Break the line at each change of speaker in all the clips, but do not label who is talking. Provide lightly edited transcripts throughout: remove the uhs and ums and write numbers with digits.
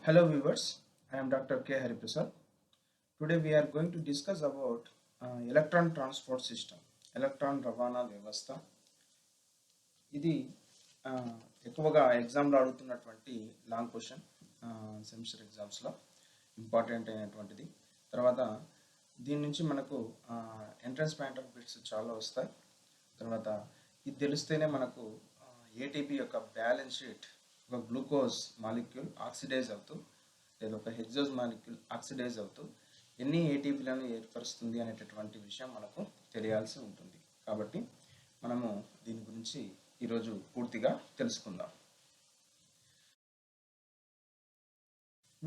Hello viewers, I am Dr. K. Hariprasad. Today we are going to discuss about electron transport system, electron రవాణా వ్యవస్థ. ఇది ఎక్కువగా ఎగ్జామ్లో అడుగుతున్నటువంటి లాంగ్ క్వశ్చన్ సెమిస్టర్ ఎగ్జామ్స్లో ఇంపార్టెంట్ అయినటువంటిది. తర్వాత దీని నుంచి మనకు ఎంట్రన్స్ పాయింట్ ఆఫ్ బిట్స్ చాలా వస్తాయి. తర్వాత ఇది తెలిస్తేనే మనకు ఏటీపీ యొక్క బ్యాలెన్స్ షీట్, ఒక గ్లూకోజ్ మాలిక్యూల్ ఆక్సిడైజ్ అవుతూ లేదా ఒక హెక్సోజ్ మాలిక్యూల్ ఆక్సిడైజ్ అవుతూ ఎన్ని ఏటీపీలను ఏర్పరుస్తుంది అనేటటువంటి విషయం మనకు తెలియాల్సి ఉంటుంది. కాబట్టి మనము దీని గురించి ఈరోజు పూర్తిగా తెలుసుకుందాం.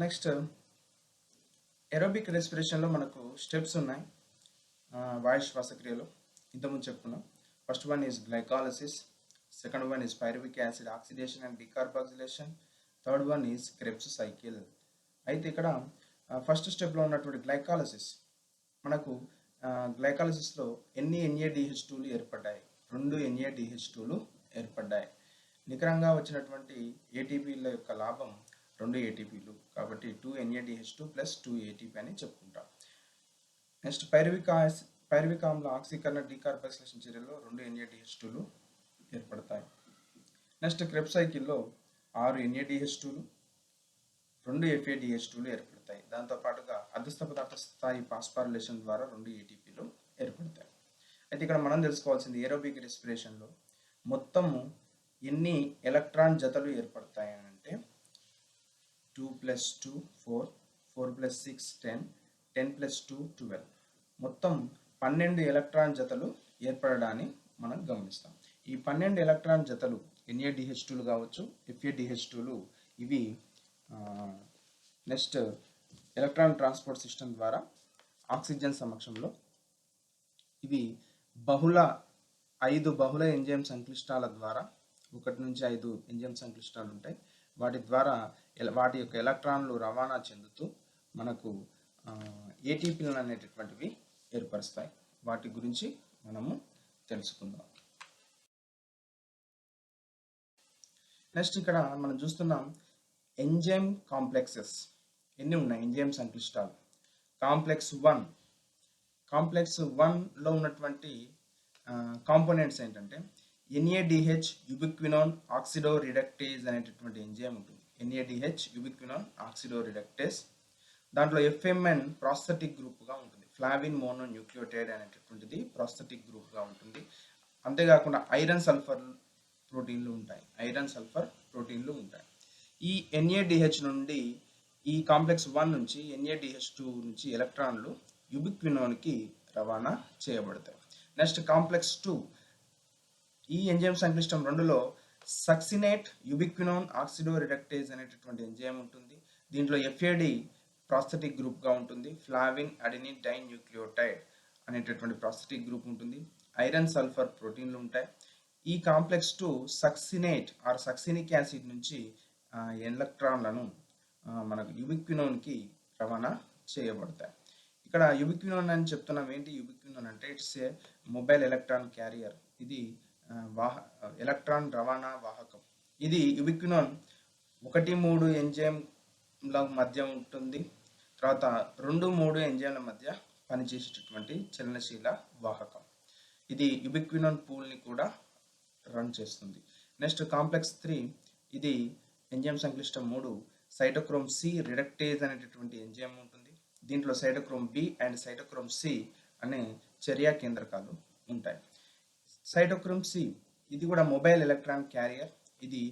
నెక్స్ట్, ఏరోబిక్ రెస్పిరేషన్లో మనకు స్టెప్స్ ఉన్నాయి. వాయు శ్వాసక్రియలో ఇంతకుముందు చెప్పుకున్నాం. First one is glycolysis, second one is pyruvic acid oxidation and decarboxylation, third one is Krebs cycle. అయితే ఇక్కడ ఫస్ట్ స్టెప్లో ఉన్నటువంటి గ్లైకాలసిస్, మనకు గ్లైకాలసిస్లో ఎన్ని NADH2లు ఏర్పడ్డాయి? 2 NADH2లు ఏర్పడ్డాయి. నికరంగా వచ్చినటువంటి ఏటీపీల యొక్క లాభం 2 ఏటీపీలు, కాబట్టి 2 NADH2 ప్లస్ 2 ATP అని చెప్పుకుంటాం. నెక్స్ట్, పైరువిక్ ఆమ్ల ఆక్సీకరణ డీకార్బాక్సిలేషన్ చర్యలో 2 NADH2లు ఏర్పడతాయి. నెక్స్ట్, క్రెబ్స్ సైకిల్లో 6 NADH2లు, 2 FADH2లు ఏర్పడతాయి. దాంతోపాటుగా అదృష్ట పదార్థ స్థాయి ఫాస్ఫారిలేషన్ ద్వారా 2 ATPలు ఏర్పడతాయి. అయితే ఇక్కడ మనం తెలుసుకోవాల్సింది, ఏరోబిక్ రెస్పిరేషన్లో మొత్తము ఎన్ని ఎలక్ట్రాన్ జతలు ఏర్పడతాయి అని అంటే 2 + 2 4, 4 + 6 10, 10 + 2 12, మొత్తం 12 ఎలక్ట్రాన్ జతలు ఏర్పడడాన్ని మనం గమనిస్తాం. ఈ 12 ఎలక్ట్రాన్ జతలు NADH2లు కావచ్చు, FADH2లు, ఇవి నెక్స్ట్ ఎలక్ట్రాన్ ట్రాన్స్పోర్ట్ సిస్టమ్ ద్వారా ఆక్సిజన్ సమక్షంలో ఇవి 5 బహుళ ఎంజైమ్ సంక్లిష్టాల ద్వారా, 1 నుంచి 5 ఎంజైమ్ సంక్లిష్టాలు ఉంటాయి. వాటి ద్వారా వాటి యొక్క ఎలక్ట్రాన్లు రవాణా చెందుతూ మనకు ఏటీపీలు అనేటటువంటివి ఏర్పరుస్తాయి. వాటి గురించి మనము తెలుసుకుందాం. నెక్స్ట్, ఇక్కడ మనం చూస్తున్నాం ఎంజైమ్ కాంప్లెక్సెస్ ఎన్ని ఉన్నాయి? ఎంజైమ్ సంక్లిష్టాలు కాంప్లెక్స్ 1లో ఉన్నటువంటి కాంపోనెంట్స్ ఏంటంటే NADH యుబిక్వినోన్ ఆక్సిడో రిడక్టేజ్ అనేటటువంటి ఎంజైమ్ ఉంటుంది. NADH ubiquinone ఆక్సిడో reductase. దాంట్లో FMN ప్రాస్థెటిక్ గ్రూప్గా ఉంటుంది. ఫ్లావిన్ మోనోన్యూక్లియోటైడ్ అనేటటువంటిది ప్రాస్థెటిక్ గ్రూప్గా ఉంటుంది. అంతేకాకుండా ఐరన్ సల్ఫర్ ప్రోటీన్లు ఉంటాయి. ఈ NADH నుండి, ఈ కాంప్లెక్స్ 1 నుంచి NADH2 నుంచి ఎలక్ట్రాన్లు యుబిక్వినోన్కి రవాణా చేయబడతాయి. నెక్స్ట్, కాంప్లెక్స్ 2, ఈ ఎంజైమ్ సంక్లిష్టం 2లో సక్సినేట్ యుబిక్వినోన్ ఆక్సిడో రిడక్టేజ్ అనేటటువంటి ఎంజైమ్ ఉంటుంది. దీంట్లో FAD ప్రాస్థెటిక్ గ్రూప్గా ఉంటుంది. ఫ్లావిన్ అడెనిన్ డైన్యూక్లియోటైడ్ అనేటటువంటి ప్రాస్థెటిక్ గ్రూప్ ఉంటుంది. ఐరన్ సల్ఫర్ ప్రోటీన్లు ఉంటాయి. ఈ complex 2 succinate or succinic acid నుంచి ఎలక్ట్రాన్లను మనకు యుబిక్వినోన్కి రవాణా చేయబడతాయి. ఇక్కడ యుబిక్వినోన్ అని చెప్తున్నాం. ఏంటి యుబిక్వినోన్ అంటే? It's a mobile electron carrier. ఇది ఎలక్ట్రాన్ రవాణా వాహకం. ఇది యుబిక్వినోన్ 1-3 ఎంజైమ్ల మధ్య ఉంటుంది. తర్వాత 2-3 ఎంజైమ్ల మధ్య పనిచేసేటటువంటి చలనశీల వాహకం. ఇది యుబిక్వినోన్ పూల్ని కూడా రన్ చేస్తుంది. నెక్స్ట్, కాంప్లెక్స్ 3, ఇది ఎంజైమ్ సంక్లిష్టం 3, సైటోక్రోమ్ C రిడక్టేజ్ అనేటటువంటి ఎంజైమ్ ఉంటుంది. దీంట్లో cytochrome B and cytochrome C అనే చర్యా కేంద్రకాలు ఉంటాయి. సైటోక్రోమ్ C ఇది కూడా మొబైల్ ఎలక్ట్రాన్ క్యారియర్. ఇది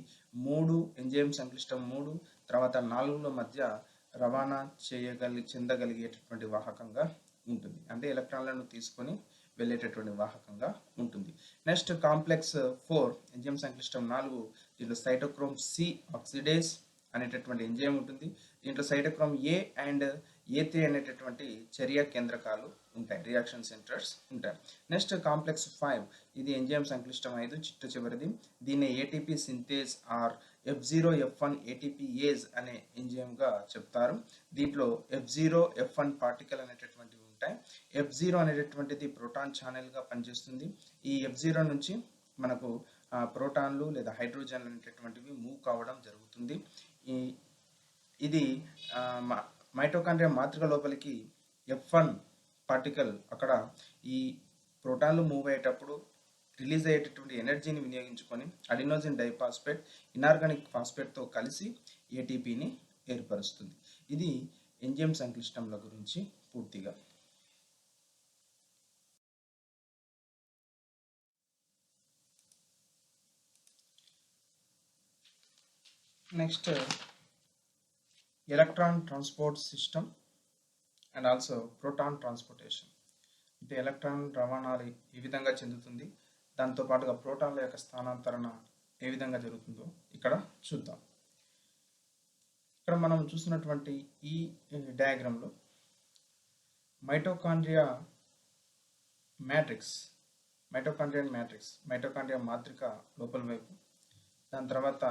3 ఎంజైమ్ సంక్లిష్టం 3 తర్వాత 4ల మధ్య రవాణా చెందగలిగేటటువంటి వాహకంగా ఉంటుంది. అంటే ఎలక్ట్రాన్లను తీసుకొని వెళ్ళేటటువంటి వాహకంగా ఉంటుంది. నెక్స్ట్, కాంప్లెక్స్ 4 ఎంజైమ్ సంక్లిష్టం 4, దీంట్లో సైటోక్రోమ్ C ఆక్సిడేజ్ అనేటటువంటి ఎంజైమ్ ఉంటుంది. దీంట్లో సైటోక్రోమ్ A అండ్ A3 అనేటటువంటి చర్యా కేంద్రకాలు ఉంటాయి, రియాక్షన్ సెంటర్స్ ఉంటాయి. నెక్స్ట్, కాంప్లెక్స్ 5, ఇది ఎంజైమ్ సంక్లిష్టం 5, చివరిది. దీన్ని ATP synthase are F0F1 ATPase అనే ఎంజైమ్గా చెప్తారు. దీంట్లో F0F1 పార్టికల్ అనేటటువంటివి ఉంటాయి. F0 అనేటటువంటిది ప్రోటాన్ ఛానల్గా పనిచేస్తుంది. ఈ F0 నుంచి మనకు ప్రోటాన్లు లేదా హైడ్రోజన్లు అనేటటువంటివి మూవ్ కావడం జరుగుతుంది. ఈ ఇది మైటోకాండ్రియా మాతృక లోపలికి F1 పార్టికల్ అక్కడ ఈ ప్రోటాన్లు మూవ్ అయ్యేటప్పుడు రిలీజ్ అయ్యేటటువంటి ఎనర్జీని వినియోగించుకొని అడినోసిన్ డైఫాస్ఫేట్ ఇనార్గానిక్ ఫాస్ఫేట్తో కలిసి ఏటీపీని ఏర్పరుస్తుంది. ఇది ఎంజైమ్ సంక్లిష్టంల గురించి పూర్తిగా. Next electron transport system and also proton transportation. అంటే ఎలక్ట్రాన్ రవాణా ఏ విధంగా చెందుతుంది, దాంతోపాటుగా ప్రోటాన్ల యొక్క స్థానాంతరణ ఏ విధంగా జరుగుతుందో ఇక్కడ చూద్దాం. ఇక్కడ మనం చూస్తున్నటువంటి ఈ డయాగ్రామ్లో మైటోకాండ్రియా మాత్రిక లోపల వైపు, దాని తర్వాత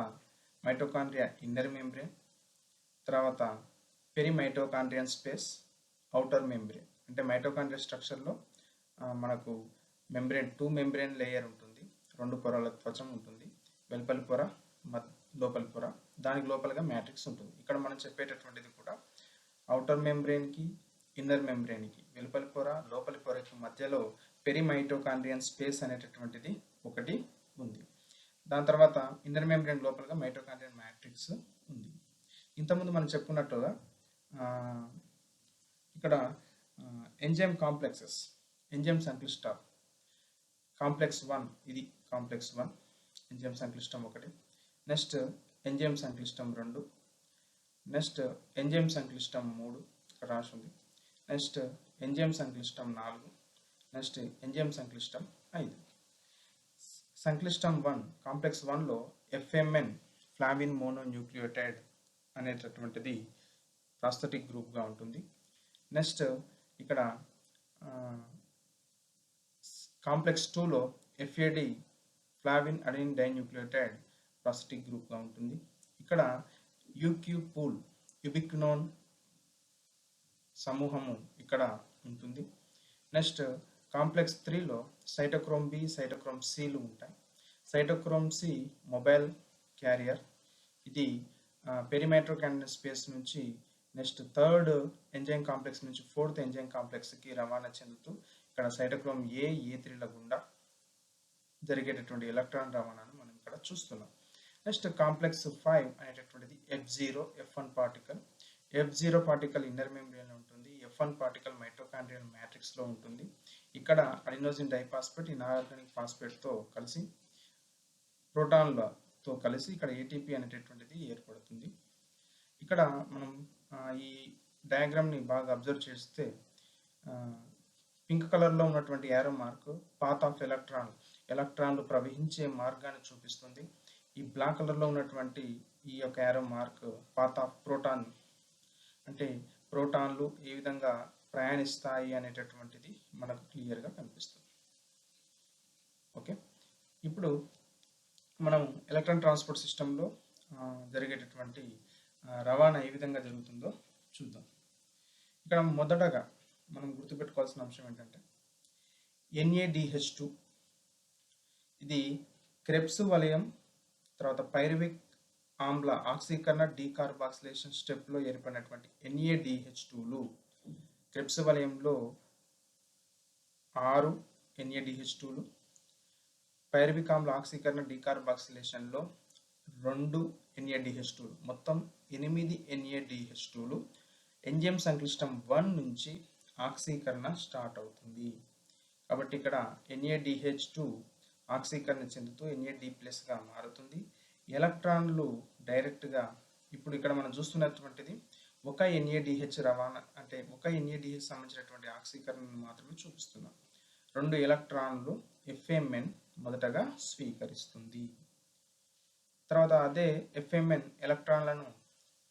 మైటోకాండ్రియా ఇన్నర్ మెంబ్రేన్, తర్వాత పెరిమైటోకాండ్రియన్ స్పేస్, అవుటర్ మెంబ్రేన్. అంటే మైటోకాండ్రియా స్ట్రక్చర్లో మనకు మెంబ్రేన్ 2 మెంబ్రేన్ లేయర్ ఉంటుంది, 2 పొరల త్వచం ఉంటుంది, వెలుపలి పొర లోపలి పొర, దానికి లోపలగా మ్యాట్రిక్స్ ఉంటుంది. ఇక్కడ మనం చెప్పేటటువంటిది కూడా అవుటర్ మెంబ్రేన్కి ఇన్నర్ మెంబ్రేన్కి, వెలుపలి పొర లోపలి పొరకి మధ్యలో పెరిమైటోకాండ్రియన్ స్పేస్ అనేటటువంటిది ఒకటి ఉంది. దాని తర్వాత ఇన్నర్ మెంబ్రేన్ లోపలగా మైటోకాండ్రియన్ మ్యాట్రిక్స్ ఉంది. ఇంతకుముందు మనం చెప్పుకున్నట్టుగా ఇక్కడ ఎంజైమ్ కాంప్లెక్సెస్, ఎంజైమ్ సంక్లిష్టాలు కాంప్లెక్స్ 1, ఇది కాంప్లెక్స్ 1 ఎంజైమ్ సంక్లిష్టం 1, నెక్స్ట్ ఎంజైమ్ సంక్లిష్టం 2, నెక్స్ట్ ఎంజైమ్ సంక్లిష్టం 3 ఇక్కడ రాసి ఉంది, నెక్స్ట్ ఎంజైమ్ సంక్లిష్టం 4, నెక్స్ట్ ఎంజైమ్ సంక్లిష్టం 5. సంక్లిష్టం 1 కాంప్లెక్స్ 1లో FMN ఫ్లావిన్ మోనోన్యూక్లియోటైడ్ అనేటటువంటిది ప్రాస్థెటిక్ గ్రూప్గా ఉంటుంది. నెక్స్ట్ ఇక్కడ కాంప్లెక్స్ 2లో FAD flavin adenine dinucleotide prosthetic గ్రూప్గా ఉంటుంది. ఇక్కడ UQ పూల్ యుబిక్వినోన్ సమూహము ఇక్కడ ఉంటుంది. నెక్స్ట్ కాంప్లెక్స్ 3లో సైటోక్రోమ్ B, సైటోక్రోమ్ Cలు ఉంటాయి. సైటోక్రోమ్ C మొబైల్ క్యారియర్, ఇది పెరిమైటోకాండ్రియన్ స్పేస్ నుంచి నెక్స్ట్ 3rd ఎంజైమ్ కాంప్లెక్స్ నుంచి 4th ఎంజైమ్ కాంప్లెక్స్కి రవాణా చెందుతూ ఇక్కడ సైటోక్రోమ్ A, A3ల గుండా జరిగేటటువంటి ఎలక్ట్రాన్ రవాణాను మనం ఇక్కడ చూస్తున్నాం. నెక్స్ట్ కాంప్లెక్స్ 5 అనేటటువంటిది F1 particle. F0 particle inner మెంబ్రేన్లో ఉంటుంది, F1 పార్టికల్ మైటోకాండ్రియల్ మ్యాట్రిక్స్లో ఉంటుంది. ఇక్కడ అడినోసిన్ డైఫాస్ఫేట్ ఇనార్గానిక్ ఫాస్ఫేట్తో కలిసి ప్రోటాన్లతో కలిసి ఇక్కడ ఏటీపీ అనేటటువంటిది ఏర్పడుతుంది. ఇక్కడ మనం ఈ డయాగ్రామ్ని బాగా అబ్జర్వ్ చేస్తే పింక్ కలర్లో ఉన్నటువంటి యారో మార్క్ పాత్ ఆఫ్ ఎలక్ట్రాన్లు ప్రవహించే మార్గాన్ని చూపిస్తుంది. ఈ బ్లాక్ కలర్లో ఉన్నటువంటి ఈ యొక్క arrow mark path of proton, అంటే ప్రోటాన్లు ఏ విధంగా ప్రయాణిస్తాయి అనేటటువంటిది మనకు క్లియర్గా కనిపిస్తుంది. ఓకే, ఇప్పుడు మనం ఎలక్ట్రాన్ ట్రాన్స్పోర్ట్ సిస్టంలో జరిగేటటువంటి రవాణా ఏ విధంగా జరుగుతుందో చూద్దాం. ఇక్కడ మొదటగా మనం గుర్తుపెట్టుకోవాల్సిన అంశం ఏంటంటే NADH2, ఇది క్రెబ్స్ వలయం తర్వాత పైరువిక్ ఆమ్ల ఆక్సీకరణ డీకార్బాక్సిలేషన్ స్టెప్లో ఏర్పడినటువంటి NADH2లు క్రెబ్స్ వలయంలో 6 NADH2లు, పైరువిక్ ఆమ్ల ఆక్సీకరణ డీకార్బాక్సిలేషన్లో 2 NADH2లు, మొత్తం 8 NADH2లు. ఎంజైమ్ సంక్లిష్టం 1 నుంచి ఆక్సీకరణ స్టార్ట్ అవుతుంది. కాబట్టి ఇక్కడ NADH2 ఆక్సీకరణ చెందుతూ NAD+గా మారుతుంది. ఎలక్ట్రాన్లు డైరెక్ట్గా ఇప్పుడు ఇక్కడ మనం చూస్తున్నటువంటిది ఒక NADH రవాణా, అంటే ఒక NADH సంబంధించినటువంటి ఆక్సీకరణను మాత్రమే చూపిస్తున్నాం. 2 ఎలక్ట్రాన్లు FMN మొదటగా స్వీకరిస్తుంది. తర్వాత అదే FMN ఎలక్ట్రాన్లను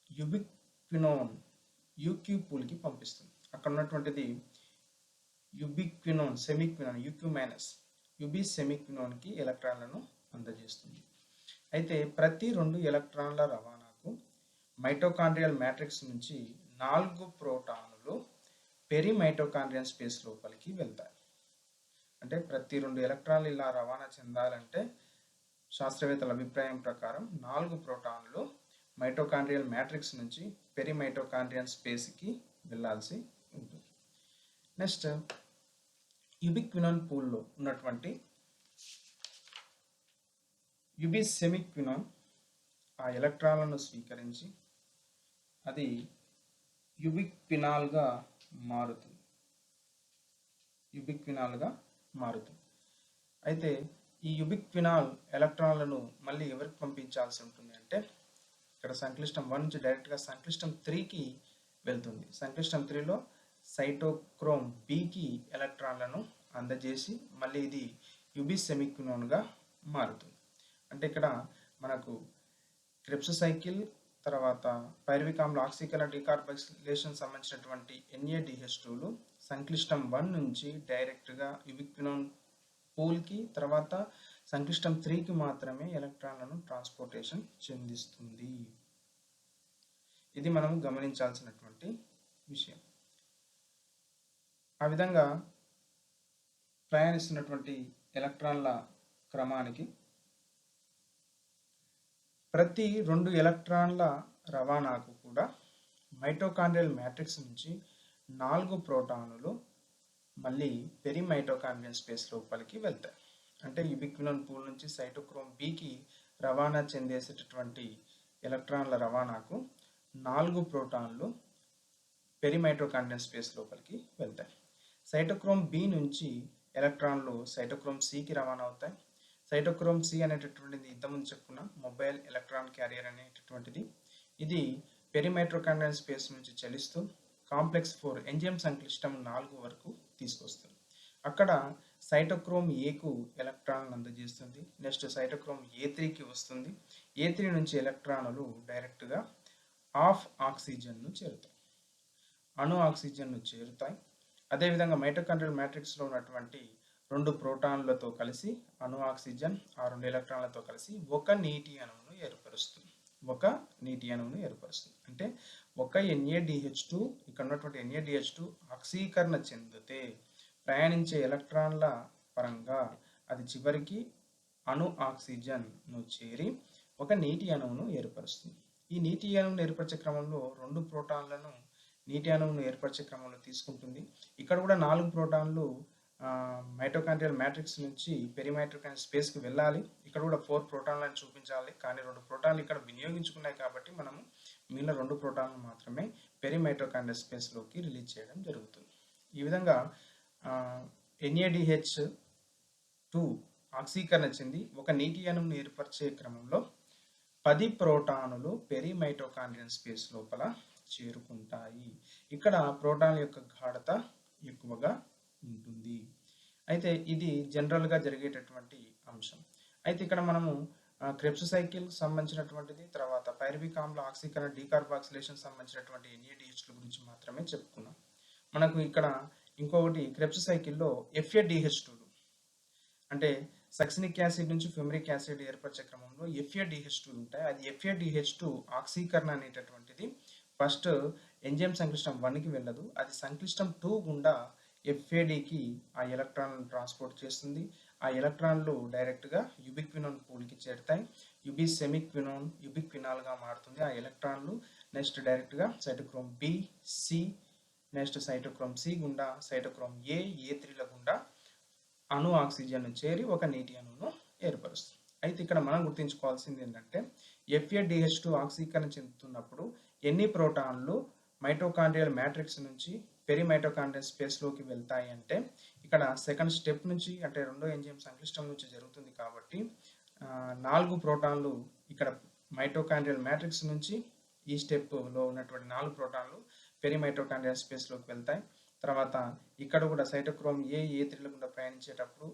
యుబిక్వినోన్ UQ పూల్కి పంపిస్తుంది. అక్కడ ఉన్నటువంటిది యుబిక్వినోన్ సెమిక్వినోన్ UB సెమిక్వినోన్కి ఎలక్ట్రాన్లను అందజేస్తుంది. అయితే ప్రతి 2 ఎలక్ట్రాన్ల రవాణాకు మైటోకాండ్రియల్ మ్యాట్రిక్స్ నుంచి 4 ప్రోటాన్లు పెరిమైటోకాండ్రియన్ స్పేస్ లోపలికి వెళ్తాయి. అంటే ప్రతి 2 ఎలక్ట్రాన్లు ఇలా రవాణా చెందాలంటే శాస్త్రవేత్తల అభిప్రాయం ప్రకారం 4 ప్రోటాన్లు మైటోకాండ్రియల్ మ్యాట్రిక్స్ నుంచి పెరిమైటోకాండ్రియన్ స్పేస్కి వెళ్ళాల్సి ఉంటుంది. నెక్స్ట్ యుబిక్వినాన్ పూల్లో ఉన్నటువంటి యుబిసెమిక్వినాన్ ఆ ఎలక్ట్రాన్లను స్వీకరించి అది యుబిక్వినాల్గా మారుతుంది. అయితే ఈ యుబిక్వినాల్ ఎలక్ట్రాన్లను మళ్ళీ ఎవరికి పంపించాల్సి ఉంటుంది అంటే ఇక్కడ సంక్లిష్టం 1 నుంచి డైరెక్ట్గా సంక్లిష్టం 3కి వెళ్తుంది. సంక్లిష్టం 3లో సైటోక్రోమ్ బికి ఎలక్ట్రాన్లను అందజేసి మళ్ళీ ఇది యుబిసెమిక్వినాన్గా మారుతుంది. అంటే ఇక్కడ మనకు క్రెబ్స్ సైకిల్ తర్వాత పైరువిక్ ఆమ్ల ఆక్సీకరణ డీకార్బాక్సిలేషన్ సంబంధించినటువంటి NaDH2లు సంక్లిష్టం 1 నుంచి డైరెక్ట్గా యుబిక్వినాన్ పూల్కి తర్వాత సంక్లిష్టం 3కి మాత్రమే ఎలక్ట్రాన్లను ట్రాన్స్పోర్టేషన్ చెందిస్తుంది. ఇది మనం గమనించాల్సినటువంటి విషయం. ఆ విధంగా ప్రయాణిస్తున్నటువంటి ఎలక్ట్రాన్ల క్రమానికి ప్రతి 2 ఎలక్ట్రాన్ల రవాణాకు కూడా మైటోకాండ్రియల్ మ్యాట్రిక్స్ నుంచి 4 ప్రోటానులు మళ్ళీ పెరిమైటోకాండ్రియన్ స్పేస్ లోపలికి వెళ్తాయి. అంటే యుబిక్వినాన్ పూల్ నుంచి సైటోక్రోమ్ బికి రవాణా చెందేసేటటువంటి ఎలక్ట్రాన్ల రవాణాకు 4 ప్రోటాన్లు పెరిమైటోకాండ్రియన్ స్పేస్ లోపలికి వెళ్తాయి. సైటోక్రోమ్ బి నుంచి ఎలక్ట్రాన్లు సైటోక్రోమ్ సికి రవాణా అవుతాయి. సైటోక్రోమ్ సి అనేటటువంటిది ఇంతకుముందు చెప్పుకున్న మొబైల్ ఎలక్ట్రాన్ క్యారియర్ అనేటటువంటిది. ఇది పెరిమైటోకాండ్రియల్ స్పేస్ నుంచి చలిస్తూ కాంప్లెక్స్ 4 ఎంజైమ్ సంక్లిష్టం 4 వరకు తీసుకొస్తుంది. అక్కడ సైటోక్రోమ్ ఏకు ఎలక్ట్రాన్లను అందజేస్తుంది. నెక్స్ట్ సైటోక్రోమ్ A3కి వస్తుంది. A3 నుంచి ఎలక్ట్రాన్లు డైరెక్ట్గా ఆఫ్ ఆక్సిజన్ను చేరుతాయి, అణు ఆక్సిజన్ను చేరుతాయి. అదేవిధంగా మైటోకాండ్రియల్ మ్యాట్రిక్స్లో ఉన్నటువంటి 2 ప్రోటాన్లతో కలిసి అణు ఆక్సిజన్ ఆ 2 ఎలక్ట్రాన్లతో కలిసి ఒక నీటి అణువును ఏర్పరుస్తుంది. అంటే ఒక NaDH2 ఇక్కడ ఉన్నటువంటి NaDH2 ఆక్సీకరణ చెందితే ప్రయాణించే ఎలక్ట్రాన్ల పరంగా అది చివరికి అణు ఆక్సిజన్ను చేరి ఒక నీటి అణువును ఏర్పరుస్తుంది. ఈ నీటి అణువును ఏర్పరిచే క్రమంలో 2 ప్రోటాన్లను నీటి అణువును ఏర్పరిచే క్రమంలో తీసుకుంటుంది. ఇక్కడ కూడా 4 ప్రోటాన్లు మైటోకాండ్రియల్ మ్యాట్రిక్స్ నుంచి పెరిమైటోకాండ్రియల్ స్పేస్కి వెళ్ళాలి. ఇక్కడ కూడా 4 ప్రోటాన్లను చూపించాలి. కానీ 2 ప్రోటాన్లు ఇక్కడ వినియోగించుకున్నాయి కాబట్టి మనము మిగిలిన 2 ప్రోటాన్లు మాత్రమే పెరిమైటోకాండ్రియల్ స్పేస్లోకి రిలీజ్ చేయడం జరుగుతుంది. ఈ విధంగా NaDH2 ఆక్సీకరణ చెంది ఒక నీటి అణువును ఏర్పరిచే క్రమంలో 10 ప్రోటానులు పెరిమైటోకాండ్రియల్ స్పేస్ లోపల చేరుకుంటాయి. ఇక్కడ ప్రోటాన్ల యొక్క గాఢత ఎక్కువగా ఉంటుంది. అయితే ఇది జనరల్గా జరిగేటటువంటి అంశం. అయితే ఇక్కడ మనము క్రెబ్స్ సైకిల్ సంబంధించినటువంటిది తర్వాత పైరువిక్ ఆమ్ల ఆక్సీకరణ డీకార్బాక్సిలేషన్ సంబంధించినటువంటి NaDH2 గురించి మాత్రమే చెప్పుకున్నాం. మనకు ఇక్కడ ఇంకొకటి క్రెబ్స్ సైకిల్లో FADH2లు అంటే సక్సినిక్ యాసిడ్ నుంచి ఫ్యూమరిక్ యాసిడ్ ఏర్పరిచే క్రమంలో FADH2లు ఉంటాయి. అది FADH2 ఆక్సీకరణ అనేటటువంటిది ఫస్ట్ ఎంజైమ్ సంక్లిష్టం 1కి వెళ్ళదు. అది సంక్లిష్టం 2 గుండా FADకి ఆ ఎలక్ట్రాన్లను ట్రాన్స్పోర్ట్ చేస్తుంది. ఆ ఎలక్ట్రాన్లు డైరెక్ట్గా యుబిక్వినాన్ పూల్కి చేరుతాయి. యుబిసెమిక్వినాన్ యుబిక్వినాల్గా మారుతుంది ఆ ఎలక్ట్రాన్లు. నెక్స్ట్ డైరెక్ట్గా cytochrome B, C, next cytochrome C గుండా సైటోక్రోమ్ A3ల గుండా అణు ఆక్సిజన్ చేరి ఒక నీటి అణువును ఏర్పరుస్తుంది. అయితే ఇక్కడ మనం గుర్తుంచుకోవాల్సింది ఏంటంటే FADH2 ఆక్సీకరణ చెందుతున్నప్పుడు ఎన్ని ప్రోటాన్లు మైటోకాండ్రియల్ మ్యాట్రిక్స్ నుంచి పెరిమైటోకాండ్రియల్ స్పేస్లోకి వెళ్తాయి అంటే ఇక్కడ సెకండ్ స్టెప్ నుంచి అంటే 2వ ఎంజైమ్ సంక్లిష్టం నుంచి జరుగుతుంది కాబట్టి 4 ప్రోటాన్లు ఇక్కడ మైటోకాండ్రియల్ మ్యాట్రిక్స్ నుంచి ఈ స్టెప్లో ఉన్నటువంటి 4 ప్రోటాన్లు పెరిమైటోకాండ్రియల్ స్పేస్లోకి వెళ్తాయి. తర్వాత ఇక్కడ కూడా సైటోక్రోమ్ A3ల గుండా ప్రయాణించేటప్పుడు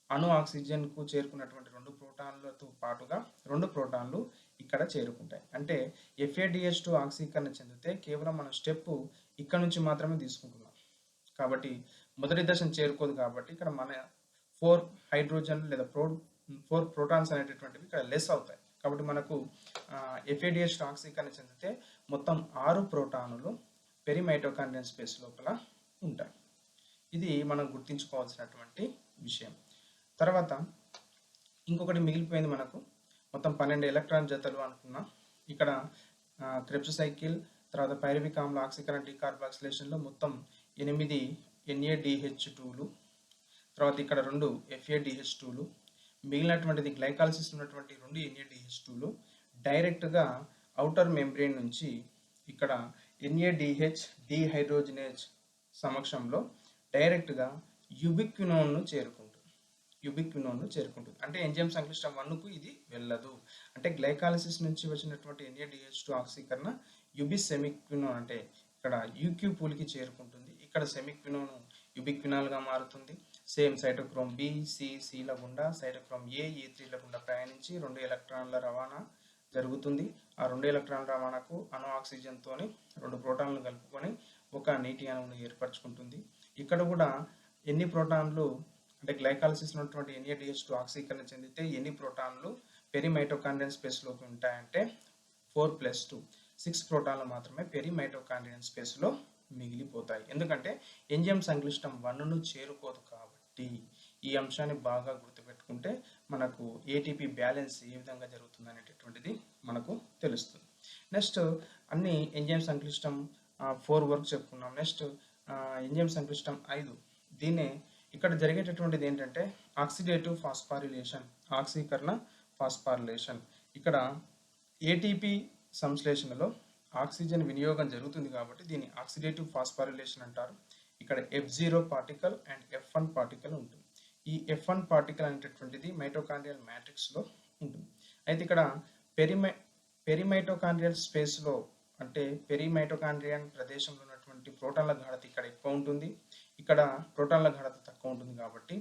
అణు ఆక్సిజన్కు చేరుకున్నటువంటి 2 ప్రోటాన్లతో పాటుగా 2 ప్రోటాన్లు ఇక్కడ చేరుకుంటాయి. అంటే FADH2 ఆక్సీకరణ చెందితే కేవలం మనం స్టెప్ ఇక్కడ నుంచి మాత్రమే తీసుకుంటున్నాం కాబట్టి మొదటి దశను చేరుకోదు. కాబట్టి ఇక్కడ మన 4 హైడ్రోజన్లు లేదా 4 ప్రోటాన్స్ అనేటటువంటివి ఇక్కడ లెస్ అవుతాయి. కాబట్టి మనకు FADH2 ఆక్సీకరణ చెందితే మొత్తం 6 ప్రోటానులు పెరిమైటోకాండ్రియల్ స్పేస్ లోపల ఉంటాయి. ఇది మనం గుర్తుంచుకోవాల్సినటువంటి విషయం. తర్వాత ఇంకొకటి మిగిలిపోయింది మనకు మొత్తం 12 ఎలక్ట్రాన్ జతలు అనుకున్నాం. ఇక్కడ క్రెబ్స్ సైకిల్ తర్వాత పైరువిక్ ఆమ్ల ఆక్సీకరణ డీకార్బాక్సిలేషన్లో మొత్తం 8 NADH2లు, తర్వాత ఇక్కడ 2 FADH2లు, మిగిలినటువంటిది గ్లైకాలసిస్ ఉన్నటువంటి 2 NADH2లు డైరెక్ట్గా అవుటర్ మెంబ్రెయిన్ నుంచి ఇక్కడ NADH డీహైడ్రోజినేజ్ సమక్షంలో డైరెక్ట్గా యుబిక్వినోన్ను చేరుకుంటుంది. అంటే ఎంజైమ్ సంక్లిష్టం 1కు ఇది వెళ్ళదు. అంటే గ్లైకాలసిస్ నుంచి వచ్చినటువంటి NADH2 ఆక్సీకరణ యుబిసెమిక్వినోన్ అంటే ఇక్కడ యూక్యూ పూల్కి చేరుకుంటుంది. ఇక్కడ సెమిక్వినోన్ యుబిక్వినాల్గా మారుతుంది. సేమ్ సైటోక్రోమ్ B, C గుండా సైటోక్రోమ్ A, E3ల గుండా ప్రయాణించి 2 ఎలక్ట్రాన్ల రవాణా జరుగుతుంది. ఆ 2 ఎలక్ట్రాన్ల రవాణాకు అణు ఆక్సిజన్తోని 2 ప్రోటాన్లు కలుపుకొని ఒక నీటి అణువును ఏర్పరచుకుంటుంది. ఇక్కడ కూడా ఎన్ని ప్రోటాన్లు అంటే గ్లైకాలసిస్ ఉన్నటువంటి NADH2 ఆక్సీకరణ చెందితే ఎన్ని ప్రోటాన్లు పెరిమైటోకాండ్రియన్ స్పేస్లోకి ఉంటాయంటే 4+2 6 ప్రోటాన్లు మాత్రమే పెరిమైటోకాండ్రియన్ స్పేస్లో మిగిలిపోతాయి. ఎందుకంటే ఎంజైమ్ సంక్లిష్టం 1ను చేరుకోదు కాబట్టి. ఈ అంశాన్ని బాగా గుర్తుపెట్టుకుంటే మనకు ATP బ్యాలెన్స్ ఏ విధంగా జరుగుతుంది అనేటటువంటిది మనకు తెలుస్తుంది. నెక్స్ట్ అన్ని ఎంజైమ్ సంక్లిష్టం 4 వరకు చెప్పుకున్నాం. నెక్స్ట్ ఎంజైమ్ సంక్లిష్టం 5. దీన్నే ఇక్కడ జరిగేటటువంటిది ఏంటంటే ఆక్సిడేటివ్ ఫాస్ఫారిలేషన్, ఆక్సీకరణ ఫాస్ఫారిలేషన్. ఇక్కడ ATP సంశ్లేషణలో ఆక్సిజన్ వినియోగం జరుగుతుంది కాబట్టి దీన్ని ఆక్సిడేటివ్ ఫాస్ఫారిలేషన్ అంటారు. ఇక్కడ F0 particle and F1 particle ఉంటుంది. ఈ F1 పార్టికల్ అనేటటువంటిది మైటోకాండ్రియల్ మ్యాట్రిక్స్లో ఉంటుంది. అయితే ఇక్కడ పెరిమైటోకాండ్రియల్ స్పేస్లో అంటే పెరిమైటోకాండ్రియన్ ప్రదేశంలో ఉన్నటువంటి ప్రోటాన్ల గాఢత ఇక్కడ ఎక్కువ ఉంటుంది, ఇక్కడ ప్రోటాన్ల గాఢత తక్కువ ఉంటుంది. కాబట్టి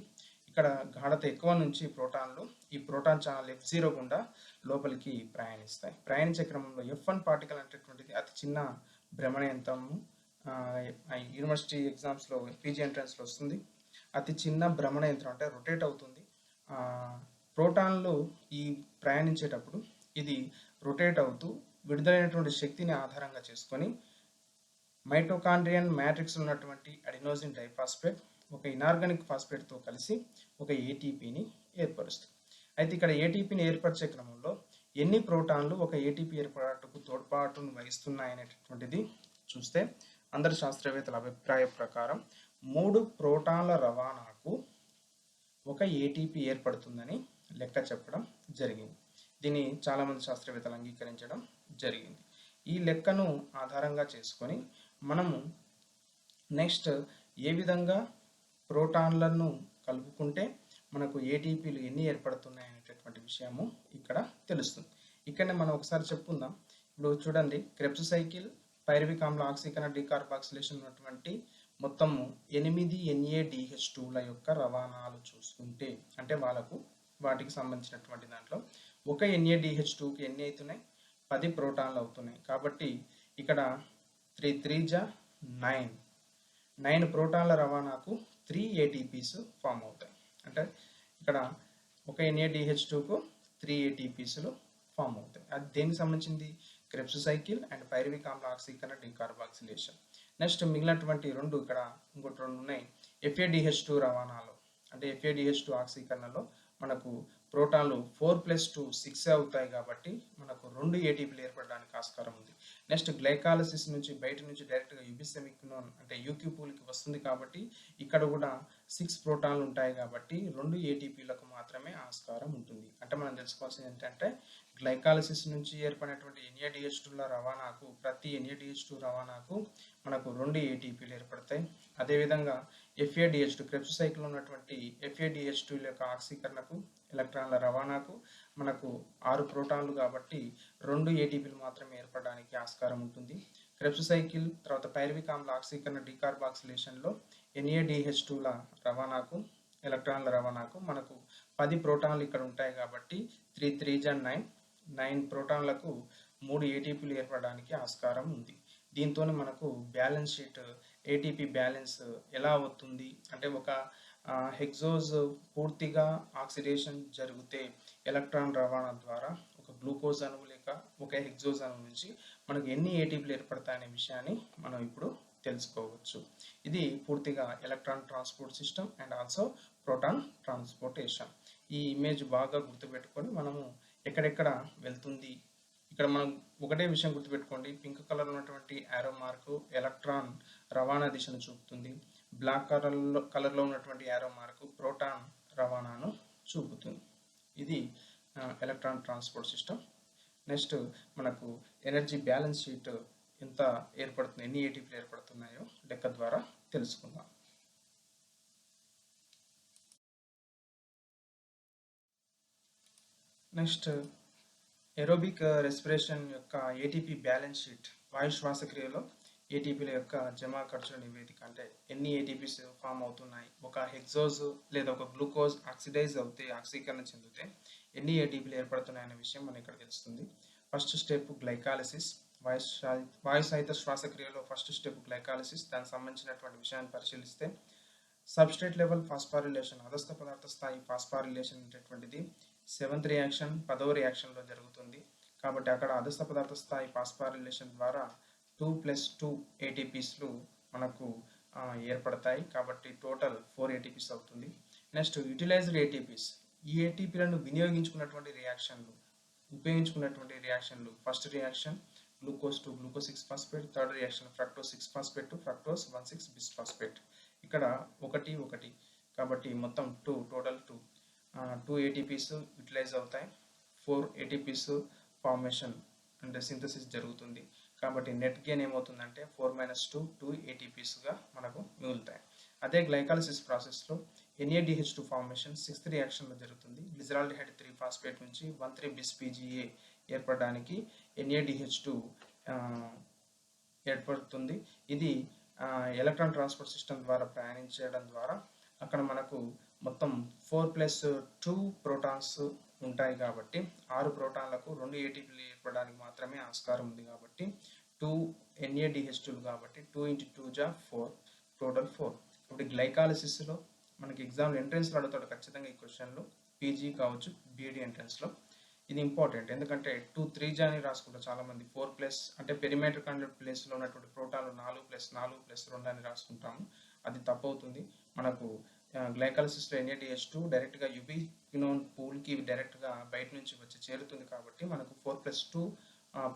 ఇక్కడ గాఢత ఎక్కువ నుంచి ప్రోటాన్లు ఈ ప్రోటాన్ ఛానల్ F0 గుండా లోపలికి ప్రయాణిస్తాయి. ప్రయాణించే క్రమంలో F1 పార్టికల్ అనేటటువంటిది అతి చిన్న భ్రమణయంత్రము, యూనివర్సిటీ ఎగ్జామ్స్లో PG ఎంట్రన్స్లో వస్తుంది. అతి చిన్న భ్రమణ యంత్రం అంటే రొటేట్ అవుతుంది. ప్రోటాన్లు ఈ ప్రయాణించేటప్పుడు ఇది రొటేట్ అవుతూ విడుదలైనటువంటి శక్తిని ఆధారంగా చేసుకొని మైటోకాండ్రియన్ మ్యాట్రిక్స్ ఉన్నటువంటి అడినోసిన్ డైఫాస్ఫేట్ ఒక ఇనార్గానిక్ ఫాస్ఫేట్తో కలిసి ఒక ATPని ఏర్పరుస్తుంది. అయితే ఇక్కడ ATPని ఏర్పరిచే క్రమంలో ఎన్ని ప్రోటాన్లు ఒక ATP ఏర్పడటకు తోడ్పాటును వహిస్తున్నాయనేటటువంటిది చూస్తే అందరు శాస్త్రవేత్తల అభిప్రాయ ప్రకారం 3 ప్రోటాన్ల రవాణాకు ఒక ATP ఏర్పడుతుందని లెక్క చెప్పడం జరిగింది. దీన్ని చాలామంది శాస్త్రవేత్తలు అంగీకరించడం జరిగింది. ఈ లెక్కను ఆధారంగా చేసుకొని మనము నెక్స్ట్ ఏ విధంగా ప్రోటాన్లను కలుపుకుంటే మనకు ATPలు ఎన్ని ఏర్పడుతున్నాయి అనేటటువంటి విషయము ఇక్కడ తెలుస్తుంది. ఇక్కడనే మనం ఒకసారి చెప్పుకుందాం. ఇప్పుడు చూడండి, క్రెబ్స్ సైకిల్ పైరువిక్ ఆమ్ల ఆక్సీకరణ డీకార్బాక్సిలేషన్ ఉన్నటువంటి మొత్తము 8 NADH2ల యొక్క రవాణాలు చూసుకుంటే అంటే వాటికి సంబంధించినటువంటి దాంట్లో ఒక NADH2కి ఎన్ని అవుతున్నాయి? 10 ప్రోటాన్లు అవుతున్నాయి. కాబట్టి ఇక్కడ 3 3 9 ప్రోటాన్ల రవాణాకు 3 ATPs ఫామ్ అవుతాయి. అంటే ఇక్కడ ఒక NADH2కు 3 ATPsలు ఫామ్ అవుతాయి. అది దేనికి సంబంధించింది? క్రెబ్స్ సైకిల్ అండ్ పైరువిక్ ఆమ్ల ఆక్సీకరణ డీకార్బాక్సిలేషన్. నెక్స్ట్ మిగిలినటువంటి ఇంకోటి 2 ఉన్నాయి. FADH2 రవాణాలో అంటే FADH2 ఆక్సీకరణలో మనకు ప్రోటాన్లు 4+2 6 అవుతాయి కాబట్టి మనకు 2 ATPలు ఏర్పడడానికి ఆస్కారం ఉంది. నెక్స్ట్ గ్లైకాలసిస్ నుంచి బయట నుంచి డైరెక్ట్గా యుబిసెమిక్వినోన్ అంటే యూక్యూ పూల్కి వస్తుంది కాబట్టి ఇక్కడ కూడా 6 ప్రోటాన్లు ఉంటాయి కాబట్టి 2 ATPలకు మాత్రమే ఆస్కారం ఉంటుంది. అంటే మనం తెలుసుకోవాల్సింది ఏంటంటే గ్లైకాలసిస్ నుంచి ఏర్పడినటువంటి NADH2ల రవాణాకు ప్రతి NADH2 రవాణాకు మనకు 2 ATPలు ఏర్పడతాయి. అదేవిధంగా FADH2 క్రెబ్స్ సైకిల్ ఉన్నటువంటి FADH2 యొక్క ఆక్సీకరణకు ఎలక్ట్రాన్ల రవాణాకు మనకు 6 ప్రోటాన్లు కాబట్టి 2 ATPలు మాత్రమే ఏర్పడడానికి ఆస్కారం ఉంటుంది. క్రెబ్స్ సైకిల్ తర్వాత పైరువిక్ ఆమ్ల ఆక్సీకరణ డీకార్బాక్సిలేషన్లో NADH2ల రవాణాకు ఎలక్ట్రాన్ల రవాణాకు మనకు 10 ప్రోటాన్లు ఇక్కడ ఉంటాయి కాబట్టి 3 3 9 ప్రోటాన్లకు 3 ATPలు ఏర్పడడానికి ఆస్కారం ఉంది. దీంతో మనకు బ్యాలెన్స్ షీట్ ATP బ్యాలెన్స్ ఎలా అవుతుంది అంటే ఒక హెక్సోజ్ పూర్తిగా ఆక్సిడేషన్ జరిగితే ఎలక్ట్రాన్ రవాణా ద్వారా ఒక గ్లూకోజ్ అణువు లేక ఒక హెక్సోజ్ అణువు నుంచి మనకు ఎన్ని ATPలు ఏర్పడతాయనే విషయాన్ని మనం ఇప్పుడు తెలుసుకోవచ్చు. ఇది పూర్తిగా electron transport system and also proton transportation. ఈ ఇమేజ్ బాగా గుర్తుపెట్టుకొని మనము ఎక్కడెక్కడ వెళ్తుంది ఇక్కడ మనం ఒకటే విషయం గుర్తుపెట్టుకోండి, పింక్ కలర్ ఉన్నటువంటి యారో మార్కు ఎలక్ట్రాన్ రవాణా దిశను చూపుతుంది, బ్లాక్ కలర్లో ఉన్నటువంటి యారో మార్కు ప్రోటాన్ రవాణాను చూపుతుంది. ఇది ఎలక్ట్రాన్ ట్రాన్స్పోర్ట్ సిస్టమ్. నెక్స్ట్ మనకు ఎనర్జీ బ్యాలెన్స్ షీట్ ఎంత ఏర్పడుతుంది, ఎన్ని ఏటీపీలు ఏర్పడుతున్నాయో లెక్క ద్వారా తెలుసుకుందాం. నెక్స్ట్ ఏరోబిక్ రెస్పిరేషన్ యొక్క ఏటీపీ బ్యాలెన్స్ షీట్. వాయు శ్వాసక్రియలో ఏటీపీల యొక్క జమా ఖర్చుల నివేదిక. అంటే ఎన్ని ఏటీపీస్ ఫామ్ అవుతున్నాయి, ఒక హెక్సోజ్ లేదా ఒక గ్లూకోజ్ ఆక్సిడైజ్ అవుతే, ఆక్సీకరణ చెందితే ఎన్ని ఏటీపీలు ఏర్పడుతున్నాయనే విషయం మనకి ఇక్కడ తెలుస్తుంది. First step glycolysis. వాయు సహిత శ్వాసక్రియలో ఫస్ట్ స్టెప్ గ్లైకాలిసిస్. దానికి సంబంధించినటువంటి విషయాన్ని పరిశీలిస్తే సబ్స్ట్రేట్ లెవెల్ ఫాస్ఫారిలేషన్, అధస్థ పదార్థ స్థాయి ఫాస్ఫారిలేషన్ అనేటటువంటిది 7th రియాక్షన్ 10వ రియాక్షన్లో జరుగుతుంది. కాబట్టి అక్కడ అధస్థ పదార్థ స్థాయి ఫాస్ఫారిలేషన్ ద్వారా 2+2 ఏటీపీస్లు మనకు ఏర్పడతాయి. కాబట్టి టోటల్ 4 ఏటీపీస్ అవుతుంది. Next utilized ATPs. ఈ ఏటీపీలను వినియోగించుకున్నటువంటి రియాక్షన్లు, ఉపయోగించుకున్నటువంటి రియాక్షన్లు. First reaction glucose to glucose 6 phosphate, third reaction fructose 6 phosphate to fructose 1,6 bisphosphate. ఇక్కడ 1 1 కాబట్టి మొత్తం టోటల్ 2 ఏటీపీస్ యూటిలైజ్ అవుతాయి, 4 ఏటీపీస్ ఫార్మేషన్ అంటే సింథసిస్ జరుగుతుంది. కాబట్టి నెట్ గెయిన్ ఏమవుతుందంటే 4 - 2 ఏటీపీస్గా మనకు మిగులుతాయి. అదే గ్లైకాలిసిస్ ప్రాసెస్లో NADH2 ఫార్మేషన్ 6th రియాక్షన్లో జరుగుతుంది. గ్లిజరాల్డిహైడ్ 3 ఫాస్ఫేట్ నుంచి 1,3 బిస్ PGA ఏర్పడడానికి NADH2 ఏర్పడుతుంది. ఇది ఎలక్ట్రాన్ ట్రాన్స్పోర్ట్ సిస్టమ్ ద్వారా ప్రయాణించడం ద్వారా అక్కడ మనకు మొత్తం 4+2 ప్రోటాన్స్ ఉంటాయి. కాబట్టి 6 ప్రోటాన్లకు 2 ఏటీపీలు ఏర్పడడానికి మాత్రమే ఆస్కారం ఉంది. కాబట్టి 2 NADH2లు కాబట్టి 2 × 2 = 4, టోటల్ 4. కాబట్టి గ్లైకాలిసిస్లో మనకి ఎగ్జామ్లో ఎంట్రెన్స్లో అడుగుతాడు ఖచ్చితంగా ఈ క్వశ్చన్లు, పీజీ కావచ్చు, బీఈడీ ఎంట్రెన్స్లో. ఇది ఇంపార్టెంట్, ఎందుకంటే 2 3 అని రాసుకుంటారు చాలామంది. 4+ అంటే పెరిమీటర్ కండెంట్ ప్లేస్లో ఉన్నటువంటి ప్రోటాన్లు 4+4+2 అని రాసుకుంటాము. అది తప్పు అవుతుంది. మనకు గ్లైకాలిసిస్లో NADH2 డైరెక్ట్గా యుబిక్వినోన్ పూల్కి డైరెక్ట్గా బయట నుంచి వచ్చి చేరుతుంది. కాబట్టి మనకు 4+2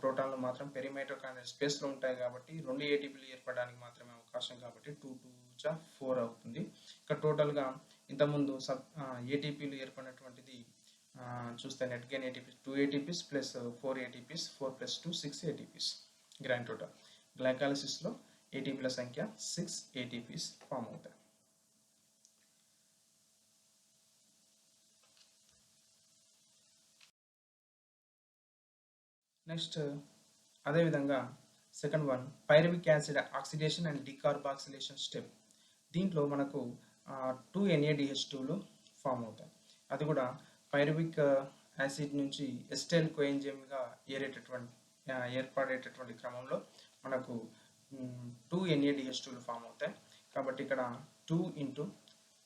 ప్రోటాన్లు మాత్రం పెరిమీటర్ కండెంట్ స్పేస్లో ఉంటాయి. కాబట్టి 2 ఏటీపీలు ఏర్పడడానికి మాత్రమే అవకాశం. కాబట్టి 2 2 = 4 అవుతుంది. ఇక్కడ టోటల్గా ఇంతకుముందు ఏటీపీలు ఏర్పడినటువంటిది చూస్తే net gain ATPs 2 ATPs plus 4 ATPs, 4+2 6 ATPs grand total. గ్లైకాలిసిస్లో ఏటీపీల సంఖ్య 6 ఏటీపీస్ ఫామ్ అవుతాయి. నెక్స్ట్ అదేవిధంగా second one pyruvic acid oxidation and decarboxylation step. దీంట్లో మనకు 2 NADH2లు ఫామ్ అవుతాయి. అది కూడా పైరువిక్ యాసిడ్ నుంచి ఎస్టైల్ కోఎంజైమ్గా ఏర్పడేటటువంటి క్రమంలో మనకు 2 NADH2లు ఫామ్ అవుతాయి. కాబట్టి ఇక్కడ 2 ×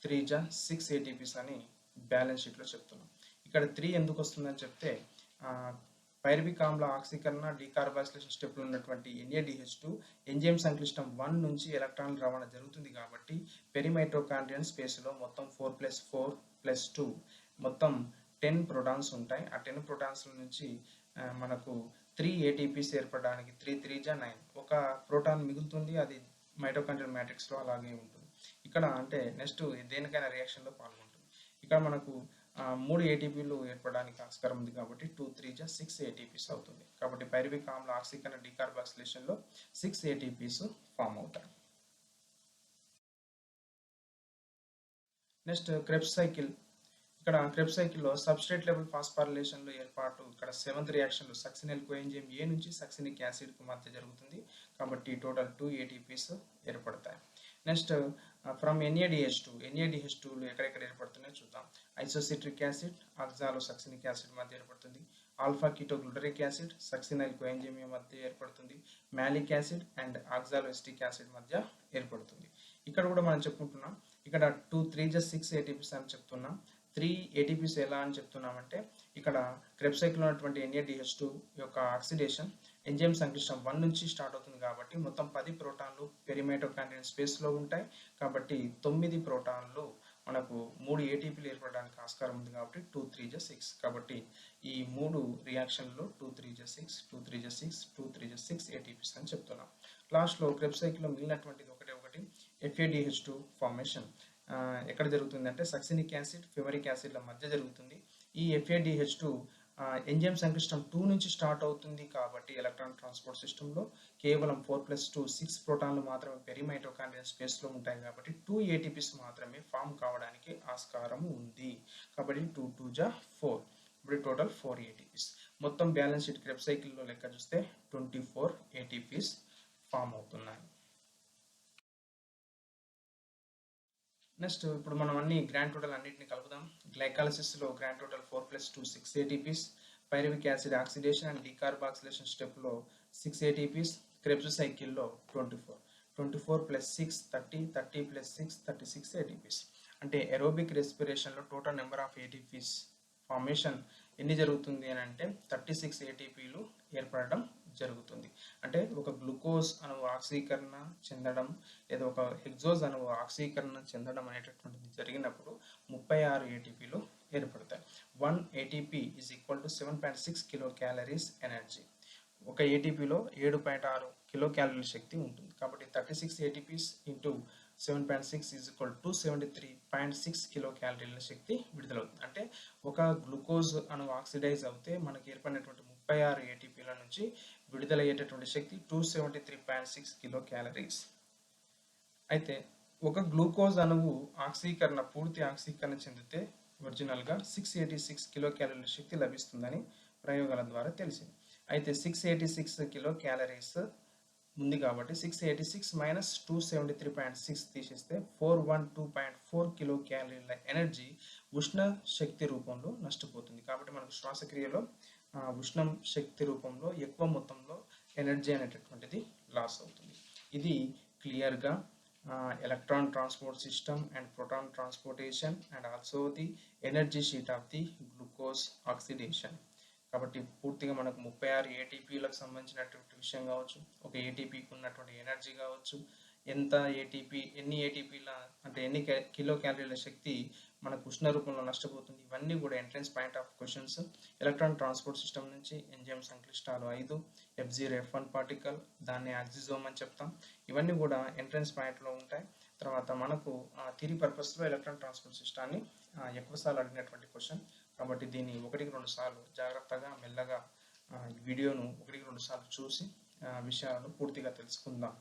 3 = 6 ఏటీపీస్ అని బ్యాలెన్స్ షీట్లో చెప్తున్నాం. ఇక్కడ 3 ఎందుకు వస్తుందని చెప్తే పైరువిక్ ఆమ్ల ఆక్సీకరణ డీకార్బాక్సిలేషన్ స్టెప్లో ఉన్నటువంటి NADH2 ఎంజైమ్ సంక్లిష్టం 1 నుంచి ఎలక్ట్రాన్ల రవాణా జరుగుతుంది. కాబట్టి పెరిమైటోకాండ్రియన్ స్పేస్లో మొత్తం 4+4+2 మొత్తం 10 ప్రోటాన్స్ ఉంటాయి. ఆ 10 ప్రోటాన్స్ నుంచి మనకు 3 ఏటీపీస్ ఏర్పడడానికి 3 3 = 9. ఒక ప్రోటాన్ మిగులుతుంది, అది మైటోకాండ్రియల్ మ్యాట్రిక్స్లో అలాగే ఉంటుంది. ఇక్కడ అంటే నెక్స్ట్ దేనికైనా రియాక్షన్లో పాల్గొంటుంది. ఇక్కడ మనకు 3 ఏటీపీలు ఏర్పడడానికి ఆస్కారం ఉంది. కాబట్టి 2 3 = 6 ఏటీపీస్ అవుతుంది. కాబట్టి పైరువిక్ ఆమ్ల ఆక్సీకరణ డీకార్బాక్సిలేషన్లో 6 ఏటీపీస్ ఫామ్ అవుతాయి. Next Krebs cycle. ఇక్కడ క్రెబ్స్ సైకిల్లో సబ్స్ట్రేట్ లెవెల్ ఫాస్ఫారిలేషన్లో ఏర్పాటు. ఇక్కడ 7th రియాక్షన్లో సక్సినల్ కోఎంజైమ్ A నుంచి సక్సినిక్ యాసిడ్కు మధ్య జరుగుతుంది. కాబట్టి టోటల్ 2 ఏటీపీస్ ఏర్పడతాయి. నెక్స్ట్ ఫ్రమ్ NADH2లు ఎక్కడెక్కడ ఏర్పడుతున్నాయో చూద్దాం. Isocitric acid oxalosuccinic acid మధ్య ఏర్పడుతుంది. Alpha ketoglutaric acid succinyl coenzyme మధ్య ఏర్పడుతుంది. Malic acid and oxaloacetic acid మధ్య ఏర్పడుతుంది. ఇక్కడ కూడా మనం చెప్పుకుంటున్నాం, ఇక్కడ 2 3 = 6 ఏటీపీస్ అని చెప్తున్నాం. 3 ఏటీపీస్ ఎలా అని చెప్తున్నామంటే ఇక్కడ క్రెబ్స్ సైకిల్ ఉన్నటువంటి NADH2 యొక్క ఆక్సిడేషన్ ఎంజైమ్ సంక్లిష్టం 1 నుంచి స్టార్ట్ అవుతుంది. కాబట్టి మొత్తం 10 ప్రోటాన్లు పెరిమైటోకాండ్రియన్ స్పేస్లో ఉంటాయి. కాబట్టి 9 ప్రోటాన్లు మనకు 3 ఏటీపీలు ఏర్పడడానికి ఆస్కారం ఉంది కాబట్టి 2 3 జా 6. కాబట్టి ఈ 3 రియాక్షన్లో 2 3 జా 6, 2 3 జా 6, 2 3 జా 6 ఏటీపీస్ అని చెప్తున్నాం. లాస్ట్లో క్రెబ్స్ సైకిల్లో మిగిలినటువంటిది ఒకటి FADH2 ఫార్మేషన్ ఎక్కడ జరుగుతుంది అంటే సక్సినిక్ యాసిడ్, ఫెమరిక్ యాసిడ్ల మధ్య జరుగుతుంది. ఈ FADH2 ఎంజైమ్ సంక్లిష్టం 2 నుంచి స్టార్ట్ అవుతుంది కాబట్టి ఎలక్ట్రాన్ ట్రాన్స్పోర్ట్ సిస్టంలో కేవలం 4+2 6 ప్రోటాన్లు మాత్రమే పెరిమైటోకాండ్రియల్ స్పేస్లో ఉంటాయి కాబట్టి 2 ఏటీపీస్ మాత్రమే ఫామ్ కావడానికి ఆస్కారం ఉంది. కాబట్టి 2 2 జా 4. ఇప్పుడు టోటల్ 4 ఏటీపీస్. మొత్తం బ్యాలెన్స్ షీట్ క్రెబ్స్ సైకిల్లో లెక్క చూస్తే 24 ఏటీపీస్ ఫామ్ అవుతున్నాయి. నెక్స్ట్ ఇప్పుడు మనం అన్ని గ్రాండ్ టోటల్ అన్నింటిని కలుపుదాం. గ్లైకాలసిస్లో grand total 4+2 6 ATPs, pyruvic acid oxidation and decarboxylation స్టెప్లో 6 ఏటీపీస్, క్రెబ్స్ సైకిల్లో 24. 24 + 6 30, 30 + 6 36 ఏటీపీస్. అంటే ఎరోబిక్ రెస్పిరేషన్లో total number of ATPs formation ఎన్ని జరుగుతుంది అని అంటే 36 ఏటీపీలు ఏర్పడడం జరుగుతుంది. అంటే ఒక గ్లూకోజ్ అణువు ఆక్సీకరణ చెందడం లేదా ఒక హెక్సోజ్ అణువు ఆక్సీకరణ చెందడం అనేటటువంటిది జరిగినప్పుడు 36 ఏటీపీలు ఏర్పడతాయి. 1 ATP is equal to 7.6 kilo calories energy. ఒక ఏటీపీలో 7.6 కిలో క్యాలరీల శక్తి ఉంటుంది. కాబట్టి 36 ATPs into 7.6 is equal to 73.6 kilo క్యాలరీల శక్తి విడుదలవుతుంది. అంటే ఒక గ్లూకోజ్ అణువు ఆక్సిడైజ్ అవుతే మనకి ఏర్పడినటువంటి 36 ఏటీపీల నుంచి విడుదలయ్యేటటువంటి శక్తి 273.6 కిలో క్యాలరీస్. అయితే ఒక గ్లూకోజ్ అణువు పూర్తి ఆక్సీకరణ చెందితే ఒరిజినల్గా 686 కిలో క్యాలరీల శక్తి లభిస్తుందని ప్రయోగాల ద్వారా తెలిసింది. అయితే 686 కిలో క్యాలరీస్ ఉంది కాబట్టి 686 మైనస్ 273.6 తీసేస్తే 412.4 కిలో క్యాలరీల ఎనర్జీ ఉష్ణ శక్తి రూపంలో నష్టపోతుంది. కాబట్టి మనకు శ్వాసక్రియలో ఉష్ణం శక్తి రూపంలో ఎక్కువ మొత్తంలో ఎనర్జీ అనేటటువంటిది లాస్ అవుతుంది. ఇది క్లియర్గా electron transport system and proton transportation and also the energy sheet of the glucose oxidation. కాబట్టి పూర్తిగా మనకు 36 ఏటీపీలకు సంబంధించినటువంటి విషయం కావచ్చు, ఒక ఏటీపీకి ఉన్నటువంటి ఎనర్జీ కావచ్చు, ఎన్ని ఏటీపీల అంటే ఎన్ని కిలో క్యాలరీల శక్తి మనకు ఉష్ణ రూపంలో నష్టపోతుంది, ఇవన్నీ కూడా entrance point of questions. Electron transport system నుంచి ఎంజైమ్ సంక్లిష్టాలు 5, F0 F1 పార్టికల్, దాన్ని ఆక్సిజోమ్ అని చెప్తాం. ఇవన్నీ కూడా ఎంట్రన్స్ పాయింట్లో ఉంటాయి. తర్వాత మనకు థియరీ పర్పస్లో ఎలక్ట్రాన్ ట్రాన్స్పోర్ట్ సిస్టాన్ని ఎక్కువసార్లు అడిగినటువంటి క్వశ్చన్. కాబట్టి దీన్ని 1-2 సార్లు జాగ్రత్తగా మెల్లగా వీడియోను 1-2 సార్లు చూసి విషయాలను పూర్తిగా తెలుసుకుందాం.